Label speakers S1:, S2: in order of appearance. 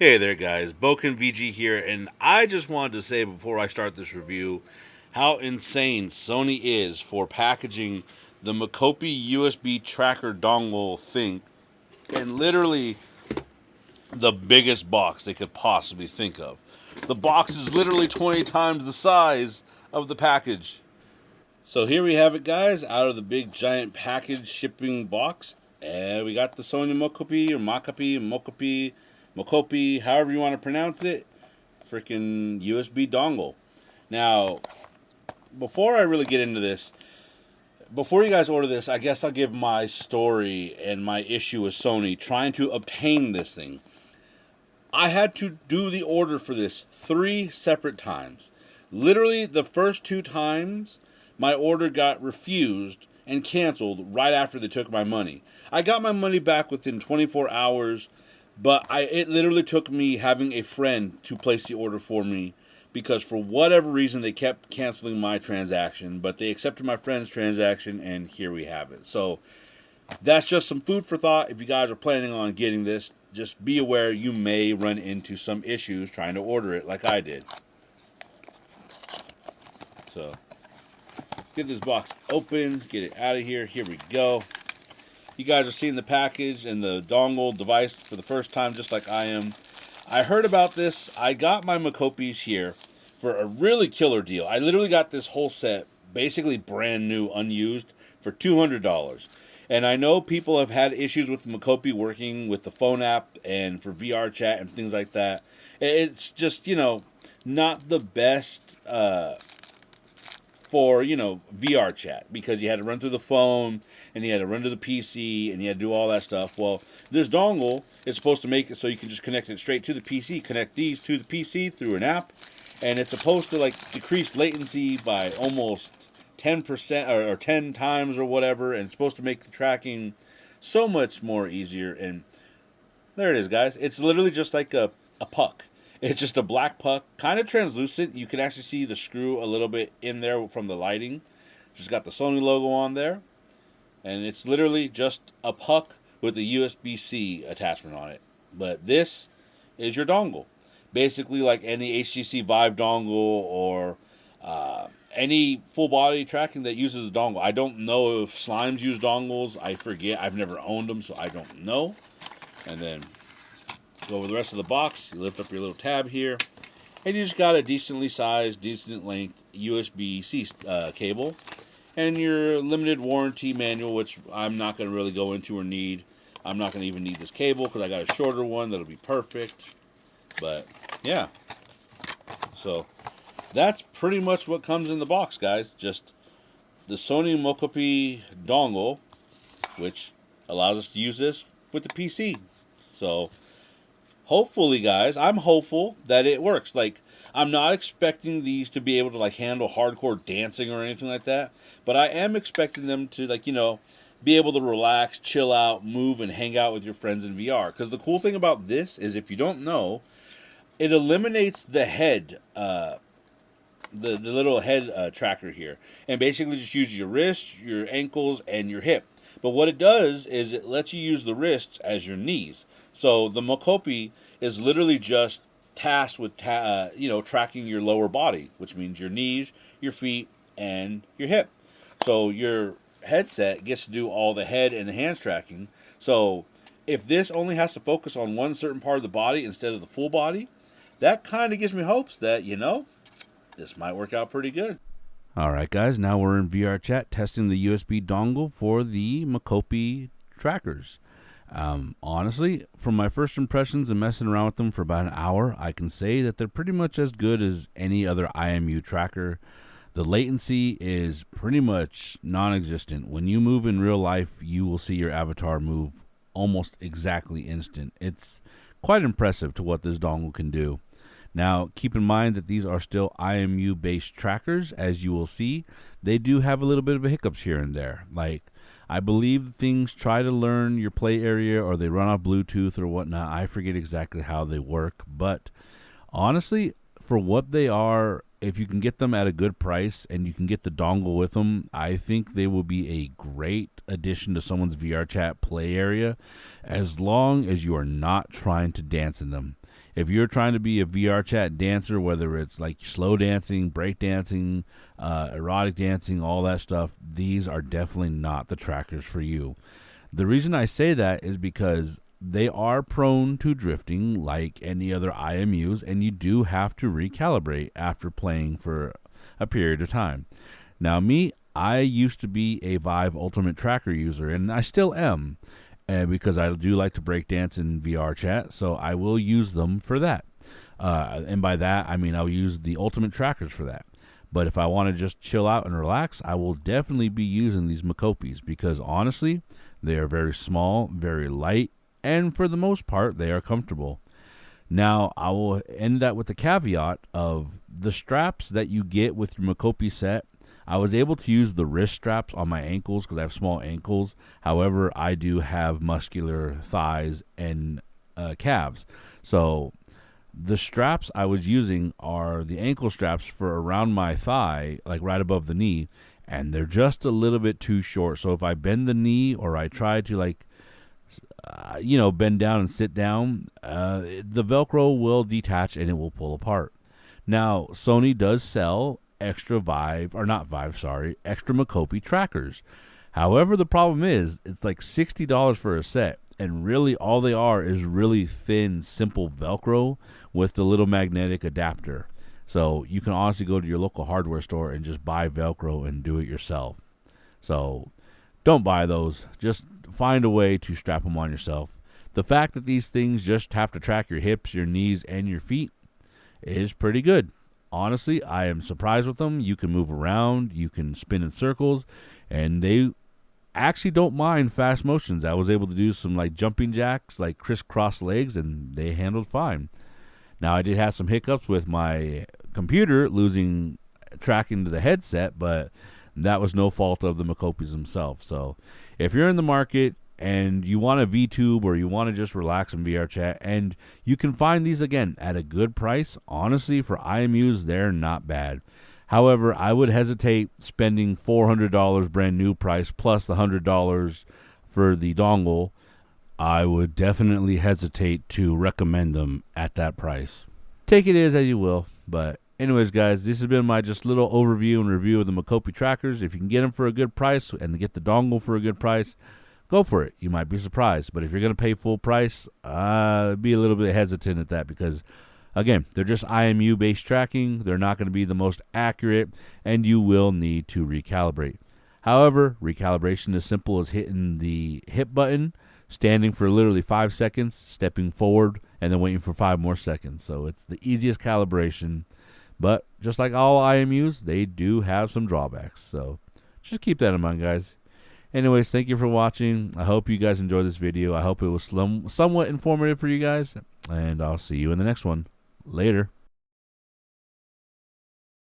S1: Hey there, guys. Boken VG here, and I just wanted to say before I start this review how insane Sony is for packaging the Mocopi USB tracker dongle thing in literally the biggest box they could possibly think of. The box is literally 20 times the size of the package. So here we have it, guys, out of the big giant package shipping box. And we got the Sony Mocopi or Mocopi, however you want to pronounce it, freaking USB dongle. Now, before I really get into this, before you guys order this, I guess I'll give my story and my issue with Sony trying to obtain this thing. I had to do the order for this 3 separate times. Literally, the first 2 times, my order got refused and canceled right after they took my money. I got my money back within 24 hours, but it literally took me having a friend to place the order for me because for whatever reason they kept canceling my transaction, but they accepted my friend's transaction, and here we have it. So that's just some food for thought. If you guys are planning on getting this, just be aware you may run into some issues trying to order it like I did. So get this box open, get it out of here. Here we go. You guys are seeing the package and the dongle device for the first time, just like I am. I heard about this. I got my Mocopis here for a really killer deal. I literally got this whole set, basically brand new, unused, for $200. And I know people have had issues with the Mocopi working with the phone app and for VRChat and things like that. It's just, not the best for, VRChat, because you had to run through the phone and you had to run to the PC and you had to do all that stuff. Well, this dongle is supposed to make it so you can just connect it straight to the PC, connect these to the PC through an app, and it's supposed to decrease latency by almost 10% or 10 times or whatever, and it's supposed to make the tracking so much more easier. And there it is, guys. It's literally just like a puck. It's just a black puck, kind of translucent. You can actually see the screw a little bit in there from the lighting. Just got the Sony logo on there. And it's literally just a puck with a USB-C attachment on it. But this is your dongle. Basically like any HTC Vive dongle or any full body tracking that uses a dongle. I don't know if Slimes use dongles. I forget. I've never owned them, so I don't know. And then go over the rest of the box. You lift up your little tab here. And you just got a decently sized, decent length USB-C cable. And your limited warranty manual, which I'm not going to really go into or need. I'm not going to even need this cable because I got a shorter one that'll be perfect. But, yeah. So, that's pretty much what comes in the box, guys. Just the Sony Mocopi dongle, which allows us to use this with the PC. So, hopefully, guys, I'm hopeful that it works. I'm not expecting these to be able to, handle hardcore dancing or anything like that. But I am expecting them to, be able to relax, chill out, move, and hang out with your friends in VR. Because the cool thing about this is, if you don't know, it eliminates the head, the little head tracker here. And basically just uses your wrists, your ankles, and your hip. But what it does is it lets you use the wrists as your knees. So the Mocopi is literally just tasked with tracking your lower body, which means your knees, your feet, and your hip. So your headset gets to do all the head and the hands tracking. So if this only has to focus on one certain part of the body instead of the full body, that kind of gives me hopes that, this might work out pretty good. Alright guys, now we're in VRChat testing the USB dongle for the Mocopi trackers. Honestly, from my first impressions and messing around with them for about an hour, I can say that they're pretty much as good as any other IMU tracker. The latency is pretty much non-existent. When you move in real life, you will see your avatar move almost exactly instant. It's quite impressive to what this dongle can do. Now, keep in mind that these are still IMU-based trackers. As you will see, they do have a little bit of a hiccups here and there. I believe things try to learn your play area or they run off Bluetooth or whatnot. I forget exactly how they work. But honestly, for what they are,
S2: if you can get them at a good price and you can get the dongle with them, I think they will be a great addition to someone's VRChat play area, as long as you are not trying to dance in them. If you're trying to be a VRChat dancer, whether it's like slow dancing, break dancing, erotic dancing, all that stuff, these are definitely not the trackers for you. The reason I say that is because they are prone to drifting like any other IMUs, and you do have to recalibrate after playing for a period of time. Now, me, I used to be a Vive Ultimate Tracker user, and I still am. And because I do like to break dance in VRChat, so I will use them for that. And by that, I mean I'll use the ultimate trackers for that. But if I want to just chill out and relax, I will definitely be using these Mocopis, because honestly, they are very small, very light, and for the most part, they are comfortable. Now, I will end that with the caveat of the straps that you get with your Mocopi set. I was able to use the wrist straps on my ankles because I have small ankles. However, I do have muscular thighs and calves. So the straps I was using are the ankle straps for around my thigh, like right above the knee, and they're just a little bit too short. So if I bend the knee or I try to bend down and sit down, the Velcro will detach and it will pull apart. Now, Sony does sell extra Mocopi trackers. However, the problem is it's like $60 for a set, and really all they are is really thin, simple Velcro with the little magnetic adapter. So you can honestly go to your local hardware store and just buy Velcro and do it yourself. So don't buy those. Just find a way to strap them on yourself. The fact that these things just have to track your hips, your knees, and your feet is pretty good. Honestly, I am surprised with them. You can move around, you can spin in circles, and they actually don't mind fast motions. I was able to do some like jumping jacks, like crisscross legs, and they handled fine. Now, I did have some hiccups with my computer losing tracking to the headset, but that was no fault of the Mocopis themselves. So if you're in the market and you want a VTube or you want to just relax in VRChat, and you can find these again at a good price, honestly, for IMUs, they're not bad. However, I would hesitate spending $400 brand new price plus the $100 for the dongle. I would definitely hesitate to recommend them at that price. Take it as you will, but anyways, guys, this has been my just little overview and review of the Mocopi trackers. If you can get them for a good price and get the dongle for a good price, go for it. You might be surprised. But if you're going to pay full price, be a little bit hesitant at that, because, again, they're just IMU-based tracking. They're not going to be the most accurate, and you will need to recalibrate. However, recalibration is simple as hitting the hip button, standing for literally 5 seconds, stepping forward, and then waiting for 5 more seconds. So it's the easiest calibration. But just like all IMUs, they do have some drawbacks. So just keep that in mind, guys. Anyways, thank you for watching. I hope you guys enjoyed this video. I hope it was somewhat informative for you guys. And I'll see you in the next one. Later.